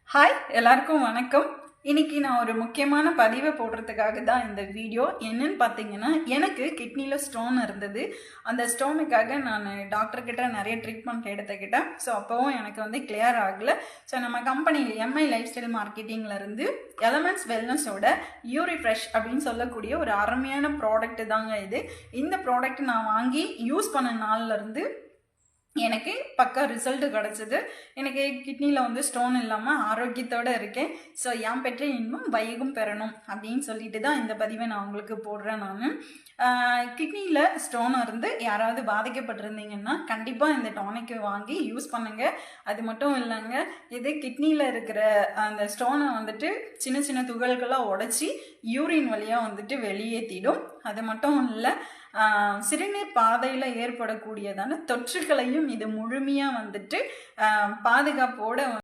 Hi எல்லாருக்கும் வணக்கம். இன்னைக்கு நான் ஒரு முக்கியமான பதிவை போடுறதுக்காக தான் இந்த வீடியோ. என்னன்னு பார்த்தீங்கன்னா, எனக்கு கிட்னியில் ஸ்டோன் இருந்தது. அந்த ஸ்டோனுக்காக நான் டாக்டர்கிட்ட நிறைய ட்ரீட்மெண்ட் எடுத்துக்கிட்டேன். ஸோ அப்போவும் எனக்கு கிளியர் ஆகலை. ஸோ நம்ம கம்பெனியில் எம்ஐ லைஃப் ஸ்டைல் மார்க்கெட்டிங்லேருந்து எலமெண்ட்ஸ் வெல்னஸோட யூரி ஃப்ரெஷ் அப்படின்னு சொல்லக்கூடிய ஒரு அருமையான ப்ராடக்ட் தாங்க இது. இந்த ப்ராடக்ட் நான் வாங்கி யூஸ் பண்ண நாள்லேருந்து எனக்கு பக்கா ரிசல்ட் கிடச்சிது. எனக்கு கிட்னியில் ஸ்டோன் இல்லாமல் ஆரோக்கியத்தோடு இருக்கேன். ஸோ என் பெற்ற இன்னும் வைகும் பெறணும் அப்படின்னு சொல்லிட்டு தான் இந்த பதிவை நான் உங்களுக்கு போடுறேன். நான் கிட்னியில் ஸ்டோன் இருந்து யாராவது பாதிக்கப்பட்டிருந்தீங்கன்னா கண்டிப்பாக இந்த டானிக்கை வாங்கி யூஸ் பண்ணுங்கள். அது மட்டும் இல்லைங்க, இது கிட்னியில் இருக்கிற அந்த ஸ்டோனை சின்ன சின்ன துகள்களாக உடச்சி யூரின் வழியாக வெளியேற்றிடும். அது மட்டும் இல்லை, சிறுநீர் பாதையில் ஏற்படக்கூடியதான தொற்றுகளையும் இது முழுமையாக பாதுகாப்போட